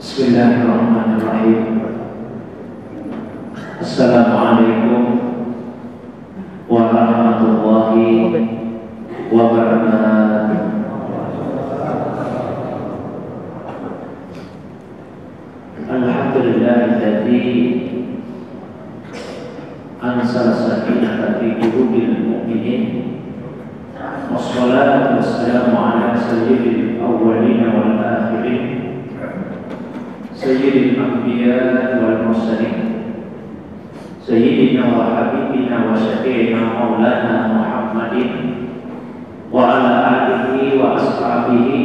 Bismillahirrahmanirrahim. Assalamualaikum warahmatullahi wabarakatuh. Alhamdulillahilladzi anzala sakinata fi qulubil mu'minin. Wassalatu wassalamu ala sayyidil awwalin wal akhirin, sayyidil anbiya wal mursalin, sayyidina wa habibina wa syafi'ina maulana Muhammadin wa ala alihi wa ashabihi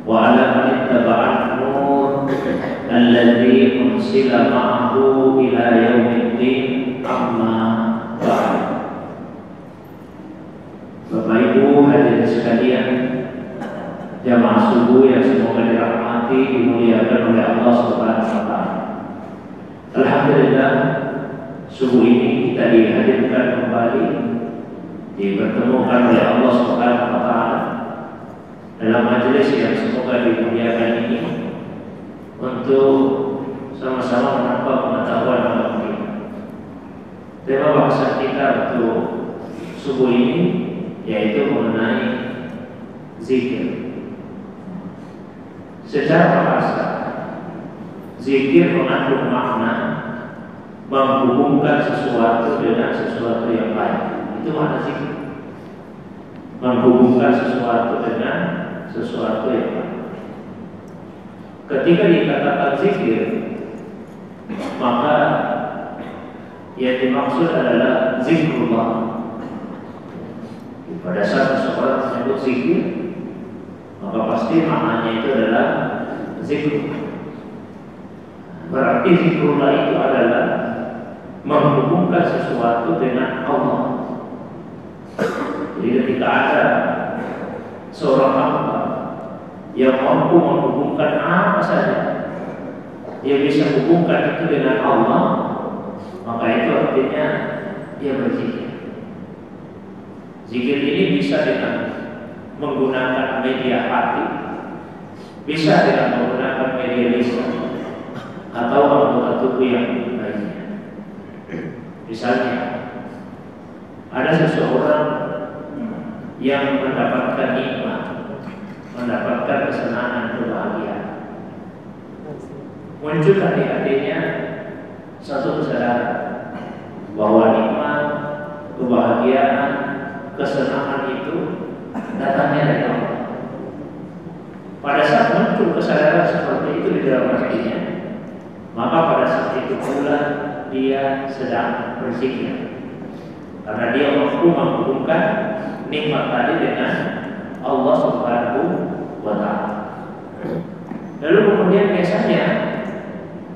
wa ala man ittaba'an nur alladzi unsila ma'ahu ila yaumiddin, amma ba'd. Bapak Ibu hadirin sekalian, jamaah subuh yang semoga dirahmati, dimuliakan oleh Allah Subhanahu wa taala. Alhamdulillah, subuh ini kita dihadirkan kembali, dipertemukan oleh Allah Subhanahu wa taala dalam majelis yang semoga dimuliakan ini untuk sama-sama menambah pengetahuan agama kita. Tema bahasan kita untuk subuh ini yaitu mengenai zikir. Secara bahasa, zikir mengandung makna menghubungkan sesuatu dengan sesuatu yang lain. Itu makna zikir. Menghubungkan sesuatu dengan sesuatu yang lain. Ketika dikatakan zikir, maka yang dimaksud adalah zikrullah. Pada saat seseorang menyebut zikir, maka pasti maknanya itu adalah zikr. Berarti zikrullah itu adalah menghubungkan sesuatu dengan Allah. Jadi ketika ada seorang hamba yang mampu menghubungkan apa saja, dia bisa hubungkan itu dengan Allah, maka itu artinya dia berzikir. Zikir ini bisa dengan menggunakan media hati, bisa dengan menggunakan media lisan, atau anggota tubuh yang lainnya. Misalnya, ada seseorang yang mendapatkan nikmat, mendapatkan kesenangan, kebahagiaan. Muncul di hatinya satu kesadaran bahwa nikmat, kebahagiaan, kesenangan itu datangnya dari Allah. Pada saat muncul kesadaran seperti itu di dalam hatinya, maka pada saat itu pula dia sedang berzikir, karena dia mampu menghubungkan nikmat tadi dengan Allah Subhanahu wa taala. Lalu kemudian biasanya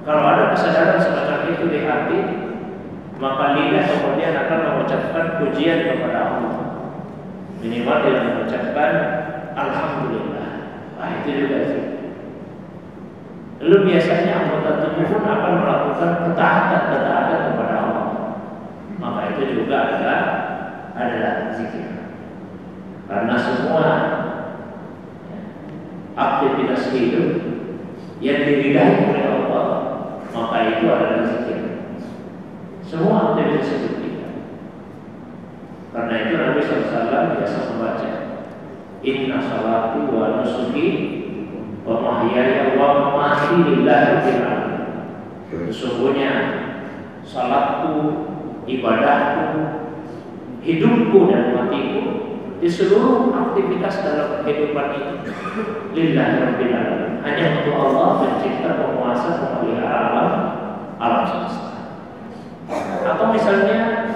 kalau ada kesadaran semacam itu di hati, maka lidah kemudian akan mengucapkan pujian kepada Allah. Minimal dia mengucapkan alhamdulillah. Nah, itu juga sih. Lalu biasanya anggota tubuh pun akan melakukan ketaatan kepada Allah. Maka itu juga adalah zikir. Karena semua aktivitas hidup yang diridai oleh Allah, maka itu adalah zikir. Semua aktivitas hidup kita. Karena itu Nabi SAW biasa membaca inna salati wa nusuki wa mahyaya wa mamati lillahi rabbil alamin. Sesungguhnya salatku, ibadahku, hidupku dan matiku, di seluruh aktivitas dalam kehidupan ini lillahi rabbil alamin, hanya untuk Allah, pencipta, penguasa, pemelihara alam semesta. Atau misalnya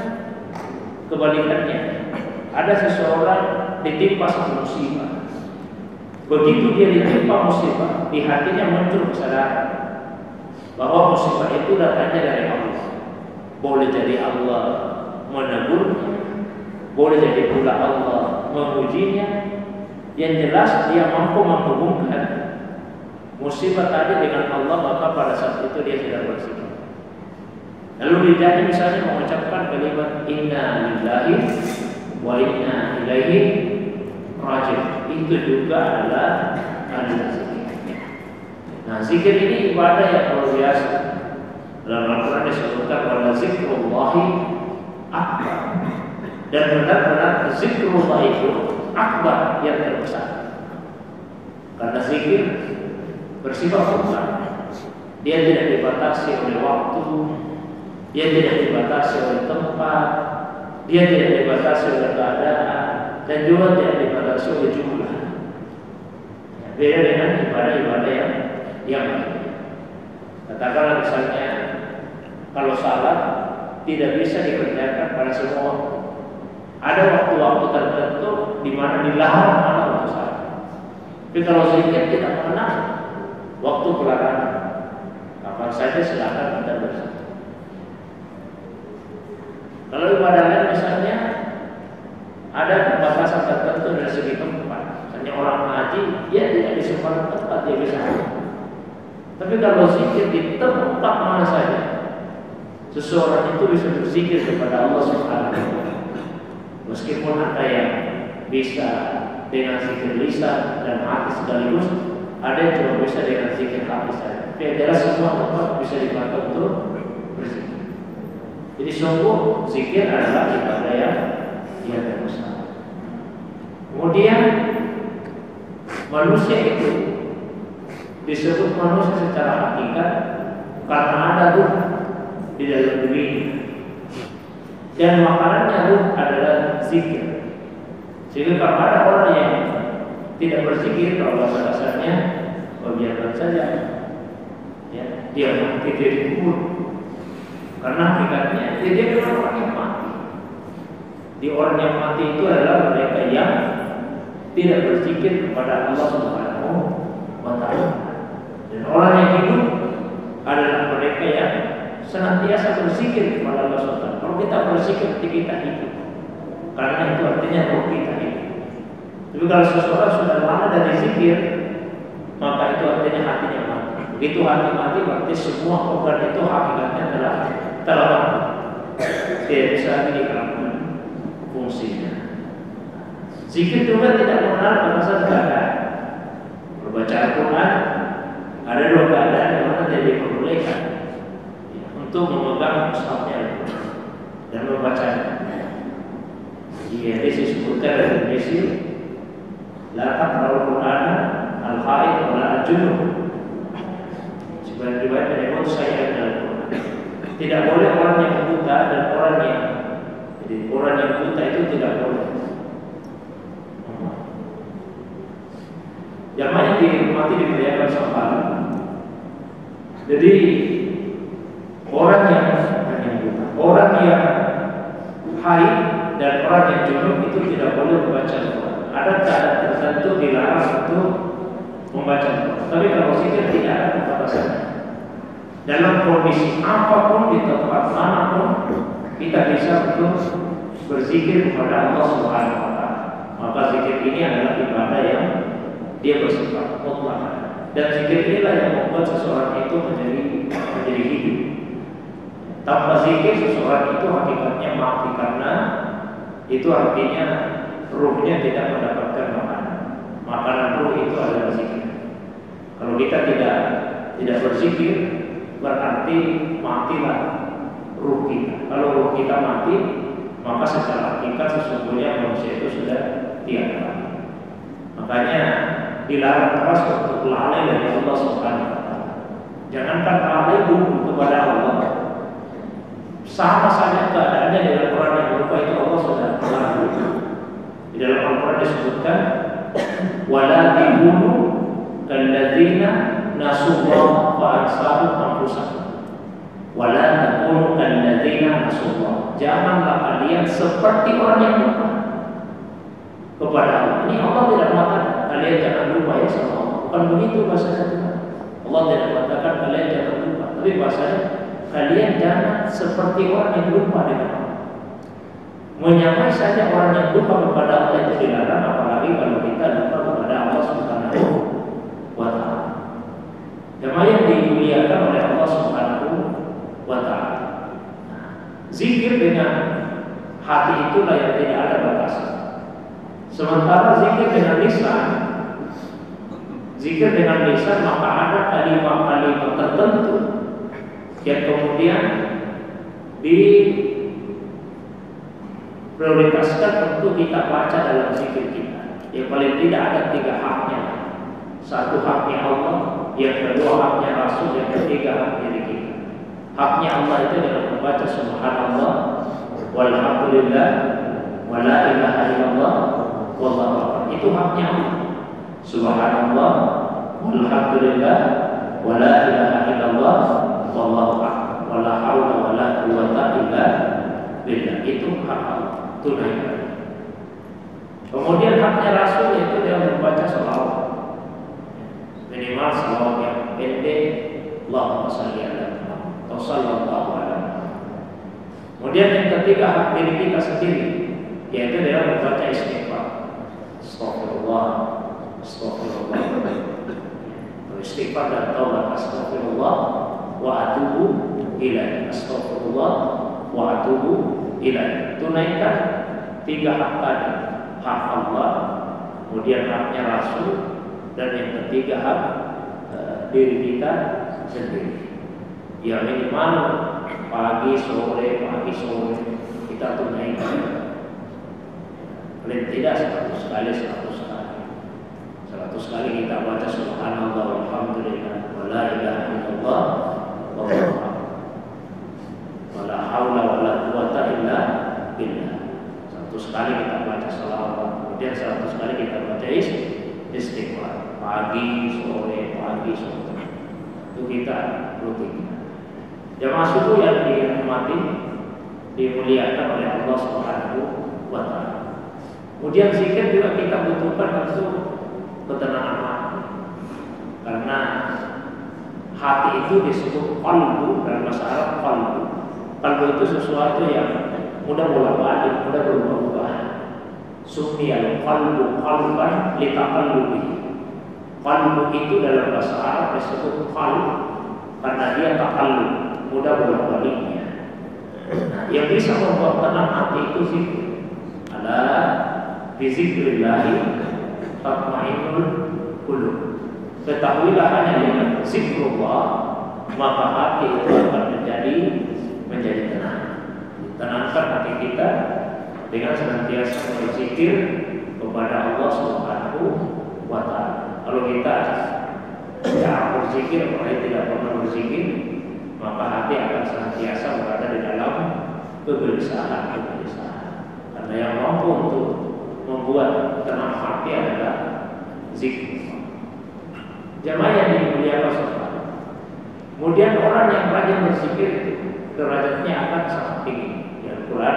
kebalikannya, ada seseorang ditimpa satu musibah. Begitu dia ditimpa musibah, di hatinya muncul kesadaran bahwa musibah itu datangnya dari Allah. Boleh jadi Allah menegurnya, boleh jadi pula Allah memujinya. Yang jelas dia mampu menghubungkan musibah tadi dengan Allah, maka pada saat itu dia sedang berzikir. Lalu lidahnya misalnya mengucapkan kalimat inna lillahi wa inna ilaihi raji'un, itu juga adalah zikir. Nah, zikir ini ibadah yang luar biasa. Dalam Al-Quran disebutkan bahwa zikrullahi akbar, dan benar-benar zikrullah itu akbar, yang terbesar. Karena zikir bersifat mutlak, dia tidak dibatasi oleh waktu, dia tidak dibatasi oleh tempat, dia tidak dibatasi oleh keadaan, dan juga tidak dibatasi oleh jumlah. Beda dengan ibadah-ibadah yang lain. Katakanlah misalnya, kalau salat tidak bisa dikerjakan pada semua waktu. Ada waktu-waktu tertentu di mana dilarang malah untuk salat. Tapi kalau zikir tidak mengenal waktu pelarangan, kapan saja silakan kita berzikir. Kalau ibadah lain misalnya ada batasan tertentu dari segi tempat. Misalnya orang ngaji, dia tidak di sembarang tempat dia bisa. Tapi kalau zikir di tempat mana saja, seseorang itu bisa berzikir kepada Allah Subhanahu wa Ta'ala. Meskipun ada yang bisa dengan zikir lisan dan hati sekaligus, ada yang cuma bisa dengan zikir hati saja. Tapi adalah semua tempat bisa dipakai untuk berzikir. Jadi sungguh zikir adalah ibadah yang terbesar. Kemudian manusia itu disebut manusia secara hakikat karena ada ruh di dalam dirinya, dan makanannya ruh adalah zikir. Sehingga kalau ada orang yang tidak berzikir, kalau bahasa dasarnya, biarkan saja, ya, dia mati dari kubur. Karena hakikatnya dia adalah orang yang mati. Di orang yang mati itu adalah mereka yang tidak berzikir kepada Allah Subhanahu wa Ta'ala. Dan orang yang hidup adalah mereka yang senantiasa berzikir kepada Allah Subhanahu wa Ta'ala. Kalau kita berzikir ketika kita hidup, karena itu artinya roh kita hidup. Tapi kalau seseorang sudah lama dari zikir, maka itu artinya hatinya mati. Begitu hati mati, berarti semua organ itu hakikatnya telah mati. Tidak bisa lagi dilakukan fungsinya. Zikir juga tidak mengenal batasan keadaan. Membaca Al-Quran ada dua keadaan yang mana tidak diperbolehkan, untuk memegang mushafnya dan membacanya. Di hadis disebutkan dari hadis la taqra'ul Qur'ana al-haid wa la al-junub. Sebagai riwayat dari Imam Syafi'i Al-Quran. Tidak boleh orang yang buta dan orang yang buta itu tidak boleh. Jamaah yang dihormati dimuliakan sama Allah. Jadi orang yang haid dan orang yang junub itu tidak boleh membaca Al-Quran. Ada keadaan tertentu dilarang untuk membaca Al-Quran. Tapi kalau zikir tidak ada batasannya. Dalam kondisi apapun, di tempat manapun, kita bisa untuk berzikir kepada Allah Subhanahu wa Ta'ala. Maka zikir ini adalah ibadah yang dia bersifat mutlak. Dan zikir inilah yang membuat seseorang itu menjadi hidup. Tanpa zikir seseorang itu hakikatnya mati, karena itu artinya ruhnya tidak mendapatkan makanan. Makanan ruh itu adalah zikir. Kalau kita tidak berzikir, berarti matilah ruh kita. Kalau ruh kita mati, maka secara hakikat sesungguhnya manusia itu sudah tiada. Makanya dilarang keras untuk lalai dari Allah Subhanahu wa Ta'ala. Jangankan lalai kepada Allah, sama saja keadaannya dalam Quran yang berupa itu Allah sudah melarang. Di dalam Al-Quran disebutkan wala takunu kalladzina nasullaha fa ansahum anfusahum. Wala takunu kalladzina nasullaha. Janganlah kalian seperti orang yang lupa kepada Allah. Ini Allah tidak mengatakan kalian jangan lupa ya sama Allah. Bukan begitu bahasanya Tuhan. Allah tidak mengatakan kalian jangan lupa, tapi bahasanya kalian jangan seperti orang yang lupa dengan Allah. Menyamai saja orang yang lupa kepada Allah itu dilarang, apalagi kalau kita lupa kepada Allah Subhanahu wa Ta'ala. Jemaah yang dimuliakan oleh Allah Subhanahu wa Ta'ala. Zikir dengan hati itulah yang tidak ada batasan. Sementara zikir dengan lisan, zikir dengan lisan, maka ada kalimat-kalimat tertentu yang kemudian diprioritaskan untuk kita baca dalam zikir kita. Yang paling tidak ada 3 haknya. 1 haknya Allah, yang kedua haknya Rasul, yang ketiga hak diri kita. Haknya Allah itu dengan membaca subhanallah walhamdulillah wala ilaha illallah wallahu akbar. Itu haknya Allah. Subhanallah walhamdulillah wala ilaha illallah wallahu akbar. Wala haula wala quwwata illa billah. Itu hak Allah. Tunaikan. Kemudian haknya Rasul yaitu dia membaca sholawat. Minimal sholawat yang pendek, Allahumma shalli ala Muhammad atau sallallahu alaihi wasallam. Kemudian yang ketiga hak diri kita sendiri, yaitu dia membaca istighfar. Astagfirullah, astagfirullah. Istighfar dan taubat. Astagfirullah wa atubu ilaih. Astagfirullah wa atubu ilaih. Tunaikan 3 hak tadi. Hak Allah, kemudian haknya Rasul, dan yang ketiga hak diri kita sendiri. Ya minimal pagi sore kita tunaikan. Paling tidak 100 kali 100 kali kita baca subhanallah walhamdulillah wala ilaha illallah wallahu akbar wala haula wala quwwata illa billah. 100 kali kita baca shalawat, kemudian 100 kali kita baca istighfar pagi sore. Itu kita rutin. Jamaah subuh yang dirahmati, dimuliakan oleh Allah Subhanahu wa taala. Kemudian zikir juga kita butuhkan untuk ketenangan hati. Karena hati itu disebut qalbu, dalam bahasa Arab qalbu. Qalbu itu sesuatu yang mudah bolak-balik, mudah berubah-ubah. Sumiyal qalbu qalban litaqallubi. Qalbu itu dalam bahasa Arab disebut qalb karena dia taqallub, mudah bolak-baliknya. Nah, yang bisa membuat tenang hati itu zikir. Ala bi zikrillah tatmainnul qulub. Ketahuilah hanya dengan zikrullah maka hati itu akan menjadi tenang. Tenangkan hati kita dengan senantiasa berzikir kepada Allah Subhanahu wa taala. Kalau kita tidak berzikir, orang tidak pernah berzikir, maka hati akan senantiasa berada di dalam kegelisahan. Karena yang mampu untuk membuat tenang hati adalah zikir. Jamaah yang dimuliakan Allah. Kemudian orang yang rajin berzikir itu derajatnya akan sangat tinggi. Yang Quran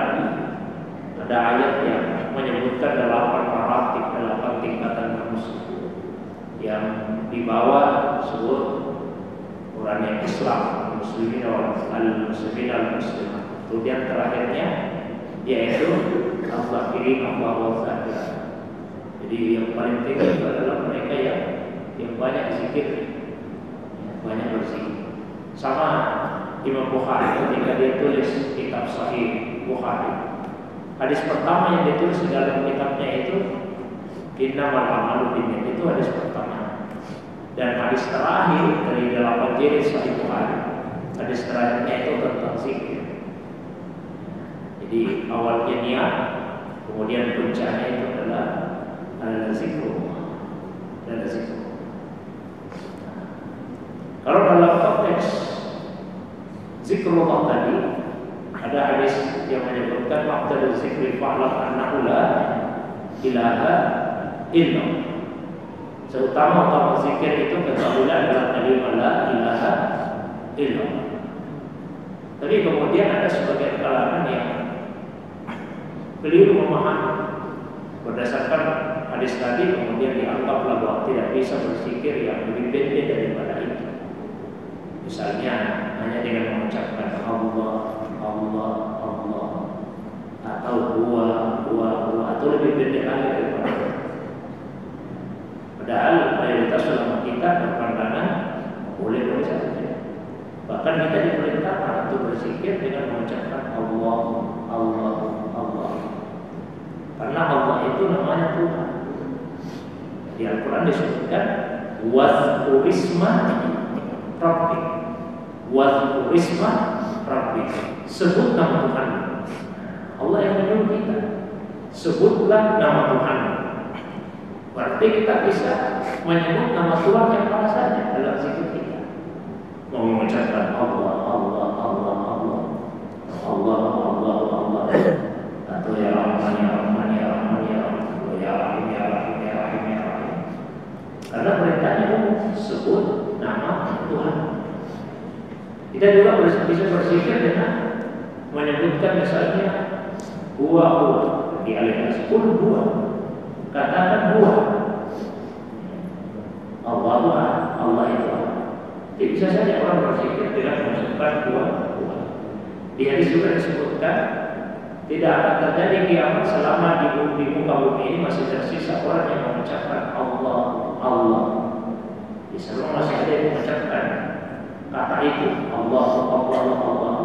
ada ayat yang menyebutkan 8 maratib, 8 tingkatan manusia. Yang di bawah disebut orang yang Islam, muslimin al-muslim. Kemudian terakhirnya yaitu al-zakirin Allah wa zakirat. Jadi yang paling tinggi itu adalah mereka yang banyak zikir, banyak berzikir. Sama Imam Bukhari ketika dia tulis kitab Sahih Bukhari, hadis pertama yang ditulis di dalam kitabnya itu innamal a'malu binniyat, itu hadis pertama. Dan hadis terakhir dari 8 jilid Sahih Bukhari, hadis terakhirnya itu tentang zikir. Jadi awalnya niat, kemudian puncaknya itu adalah zikrullah. Kalau dalam konteks zikrullah tadi ada hadis yang menyebutkan waqtul zikri fa'lam annahu la ilaha illallah. Seutama zikir itu ketahuilah adalah kalimat la ilaha illallah. Tapi kemudian ada sebagian kalangan yang keliru memahami berdasarkan hadis tadi, kemudian dianggaplah bahwa tidak bisa berzikir yang lebih pendek daripada itu. Misalnya hanya dengan mengucapkan Allah, Allah, Allah, atau huwa, atau lebih pendek lagi daripada itu. Padahal mayoritas ulama kita berpandangan boleh saja. Bahkan kita diperintahkan untuk berzikir dengan mengucapkan Allah, Allah, Allah. Karena Allah itu namanya Tuhan. Di Al-Quran disebutkan Wadhkurisma Rabbik. Wadhkurisma Rabbik. Sebut nama Tuhan. Allah yang menyuruh kita. Sebutlah nama Tuhan. Berarti kita bisa menyebut nama Tuhan yang mana saja dalam zikir kita. Mau mengucapkan Allah, Allah, Allah, Allah, Allah, Allah, Allah, atau ya Rahman, ya Rahman, ya Rahman, ya Rahman, ya Rahim, ya Rahim, ya Rahim, ya Rahim. Karena perintahnya sebut nama Tuhan. Kita juga bisa berzikir dengan menyebutkan misalnya huwa. Di alias kul huwa. Katakan huwa. Allah itu. Jadi bisa saja orang berzikir dengan menyebutkan huwa. Di hadis juga disebutkan tidak akan terjadi kiamat selama di muka bumi ini masih tersisa orang yang mengucapkan Allah, Allah. Di selama masih ada yang mengucapkan kata itu Allah, Allah, Allah,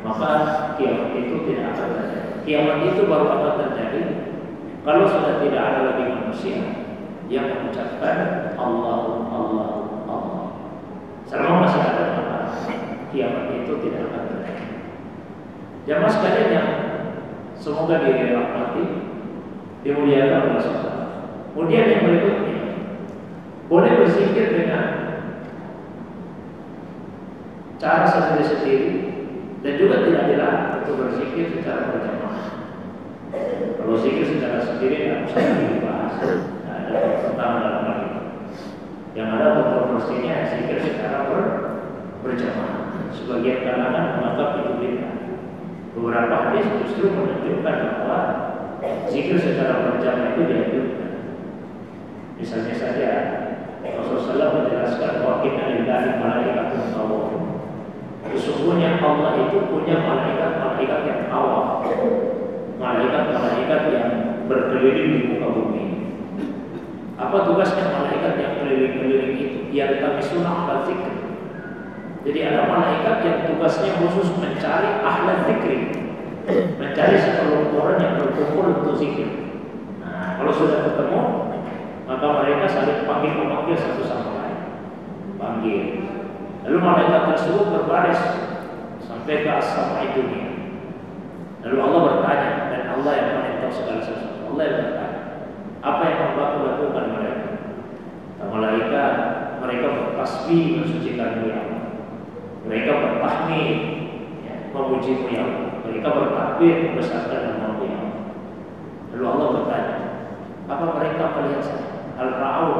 maka kiamat itu tidak akan terjadi. Kiamat itu baru akan terjadi kalau sudah tidak ada lagi manusia yang mengucapkan Allah, Allah, Allah. Selama masih ada, maka kiamat itu tidak akan terjadi. Jamaah sekalian yang semoga dirahmati, dimuliakan oleh Allah. Kemudian yang berikutnya, boleh berzikir dengan cara sendiri-sendiri dan juga tidak dilarang untuk berzikir secara berjamaah. Kalau zikir secara sendiri tidak usah dibahas, tidak ada pertentangan dalam hal itu. Yang ada kontroversinya zikir secara berjamaah. Sebagian kalangan menganggap itu bid'ah. Beberapa hadis justru menunjukkan bahwa zikir secara berjamaah itu dianjurkan. Misalnya saja Rasulullah SAW menjelaskan bahwa inna lillahi malaikatun tawaf. Sesungguhnya Allah itu punya malaikat-malaikat yang tawaf, malaikat-malaikat yang berkeliling di muka bumi. Apa tugasnya malaikat yang keliling-keliling itu? Yang kami sunnah ahla zikr. Jadi ada malaikat yang tugasnya khusus mencari ahla zikri, mencari sekelompok orang yang berkumpul untuk zikir. Nah, kalau sudah ketemu, maka mereka saling panggil satu sama lain. Panggil. Lalu malaikat tersebut berbaris sampai ke as-sama' dunia. Lalu Allah bertanya, dan Allah yang paling tahu segala sesuatu. Allah yang bertanya, apa yang hambaku lakukan mereka? Malaikat, mereka bertasbih mensucikan Allah. Mereka bertahmid, memuji Allah. Mereka bertakbir membesarkan nama Allah. Lalu Allah bertanya, apa mereka melihat saya? Al-Ra'ul,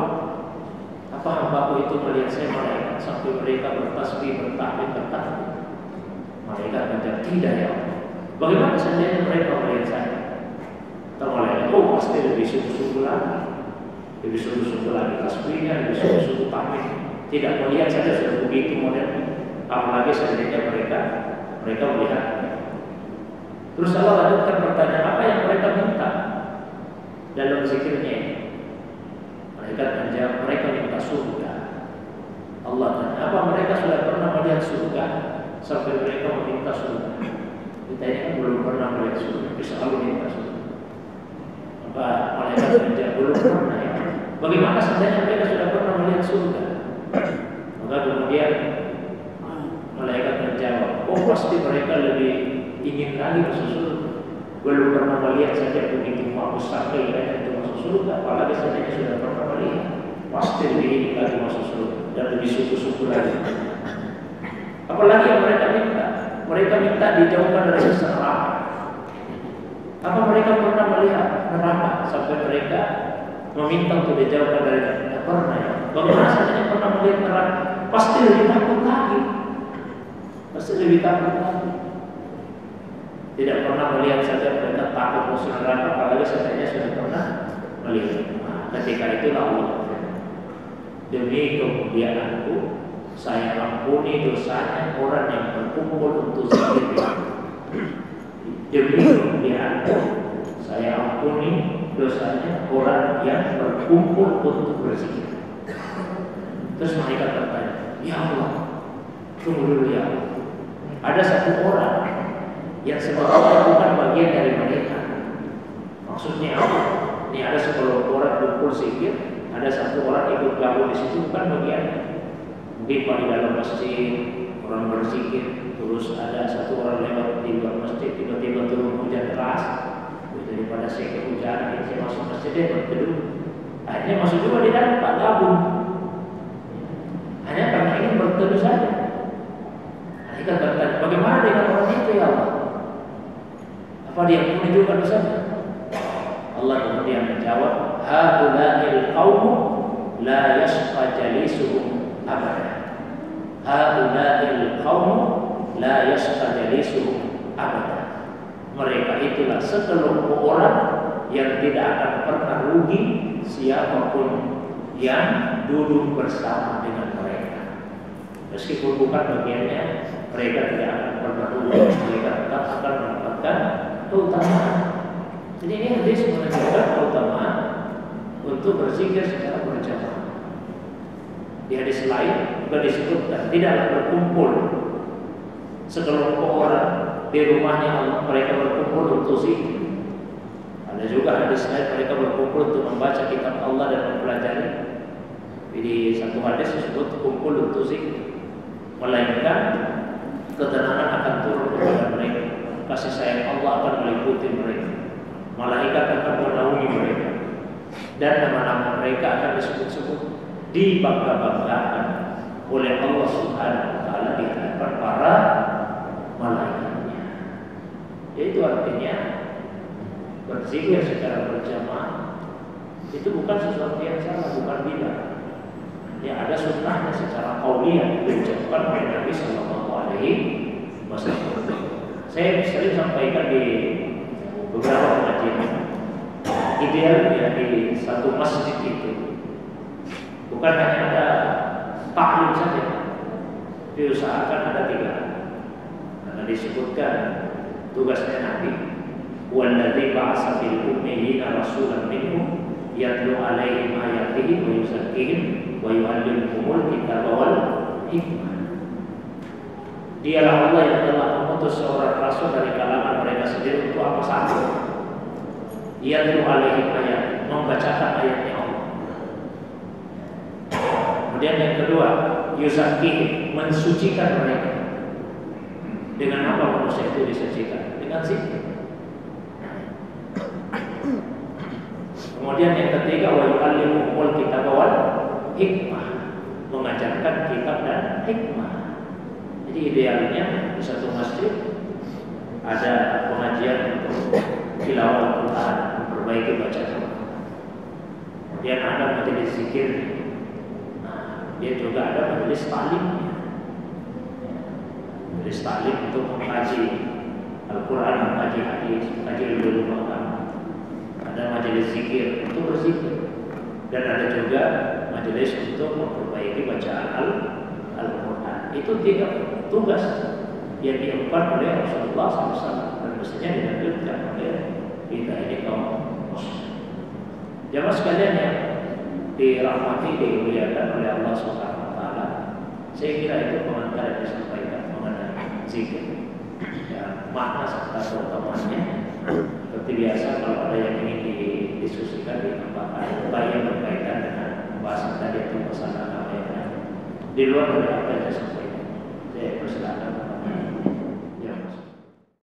apa hambaku itu melihat saya malaikat sampai mereka bertasbih, bertahmid, bertakbir? Malaikat menjawab, tidak ya Allah. Bagaimana seandainya mereka melihat saya? Atau malaikat, oh pasti lebih sungguh-sungguh lagi, lebih sungguh-sungguh lagi tasbihnya, lebih sungguh-sungguh tahmid. Tidak melihat saja sudah begitu modern. Apalagi seandainya mereka melihat. Terus Allah lanjutkan pertanyaan, apa yang mereka minta dalam zikirnya? Malaikat menjawab, mereka minta surga. Allah tanya, apa mereka sudah pernah melihat surga sampai mereka meminta surga? Kita ini kan belum pernah melihat surga, bisa selalu minta surga. Maka malaikat menjawab, belum pernah ya. Bagaimana seandainya mereka sudah pernah melihat surga? Maka kemudian malaikat menjawab, oh pasti mereka lebih ingin lagi masuk surga. Belum pernah melihat saja begitu mau sampai mereka itu masuk surga. Apalagi seandainya sudah pernah melihat, pasti lebih ingin lagi masuk surga dan lebih sungguh-sungguh lagi. Apalagi yang mereka minta? Mereka minta dijauhkan dari siksa neraka. Apa mereka pernah melihat neraka sampai mereka meminta untuk dijauhkan dari neraka? Tidak pernah ya. Bagaimana seandainya pernah melihat neraka? Pasti lebih takut lagi. Pasti lebih takut lagi. Tidak pernah melihat saja mereka takut masuk neraka, apalagi seandainya sudah pernah melihat. Nah, ketika itulah Allah berfirman, demi kemuliaanku, saya ampuni dosanya orang yang berkumpul untuk zikir. Demi kemuliaanku, saya ampuni dosanya orang yang berkumpul untuk berzikir. Terus mereka bertanya, ya Allah, tunggu dulu ya Allah. Ada satu orang yang sebetulnya bukan bagian dari mereka. Maksudnya apa? Ini ada 10 orang kumpul zikir, ada ada satu orang ikut gabung di situ bukan bagiannya. Mungkin kalau di dalam masjid orang berzikir, terus ada satu orang lewat di luar masjid, tiba-tiba turun hujan deras, daripada saya kehujanan, saya masuk masjid dia berteduh. Akhirnya masuk juga di dalam Pak gabung. Hanya karena ingin berteduh saja. Kita bertanya, bagaimana dengan orang itu ya Allah? Apa dia pun juga dosa? Allah kemudian menjawab, haula'il qaumu la yashqa jalisuhum abada. Haula'il qaumu la yashqa jalisuhum abada. Mereka itulah sekelompok orang yang tidak akan pernah rugi siapapun yang duduk bersama dengan mereka. Meskipun bukan bagiannya, mereka tidak akan pernah rugi. Mereka tetap akan mendapatkan keutamaan. Jadi ini hadis menunjukkan keutamaan untuk berzikir secara berjamaah. Di hadis lain juga disebutkan tidaklah berkumpul sekelompok orang di rumahnya Allah, mereka berkumpul untuk zikir. Ada juga hadis lain mereka berkumpul untuk membaca kitab Allah dan mempelajari. Di satu hadis disebut kumpul untuk zikir, melainkan ketenangan akan turun kepada mereka, kasih sayang Allah akan meliputi mereka, malaikat akan menaungi mereka, dan nama-nama mereka akan disebut-sebut, dibangga-banggakan oleh Allah Subhanahu wa Ta'ala di hadapan para malaikatnya. Yaitu artinya berzikir secara berjamaah itu bukan sesuatu yang salah, bukan bidah. Ya, ada sunnahnya secara qauliyah diucapkan oleh Nabi Sallallahu Alaihi Wasallam. Saya sering sampaikan di beberapa pengajian, idealnya di satu masjid itu bukan hanya ada taklim saja, diusahakan ada 3. Karena disebutkan tugasnya Nabi, walladzi ba'atsa fil ummiyina rasulan minhum yatlu 'alaihim ayatihi wa yuzakkihim wa yu'allimuhumul kitaba wal hikmah. Dialah Allah yang telah mengutus seorang rasul dari kalangan mereka sendiri untuk apa saja? Yatlu 'alaihim ayat, membacakan ayatnya Allah. Kemudian yang kedua, yuzakkihim, mensucikan mereka. Dengan apa manusia itu disucikan? Dengan zikir. Kemudian yang ketiga, wa yu'allimuhumul kitaba wal hikmah, mengajarkan kitab dan hikmah. Jadi idealnya di satu masjid ada pengajian untuk tilawah Al-Quran, memperbaiki bacaan. Kemudian ada majelis zikir. Nah, dia juga ada majelis taklim. Majelis taklim untuk mengkaji Al-Quran, mengkaji hadis, mengkaji ulumul Quran. Ada majelis zikir untuk berzikir, dan ada juga majelis untuk memperbaiki bacaan Al-Quran. Itu 3 tugas yang diemban oleh Rasulullah SAW dan mestinya dilanjutkan oleh kita ini kaum muslim. Jamaah sekalian yang dirahmati, dimuliakan oleh Allah Subhanahu wa Ta'ala, saya kira itu pengantar yang disampaikan mengenai zikir. Ya, makna serta keutamaannya. Seperti biasa kalau ada yang ingin didiskusikan, ditambahkan baik yang berkaitan dengan pembahasan tadi atau masalah apa yang lain di luar dari apa yang saya sampaikan, saya persilakan.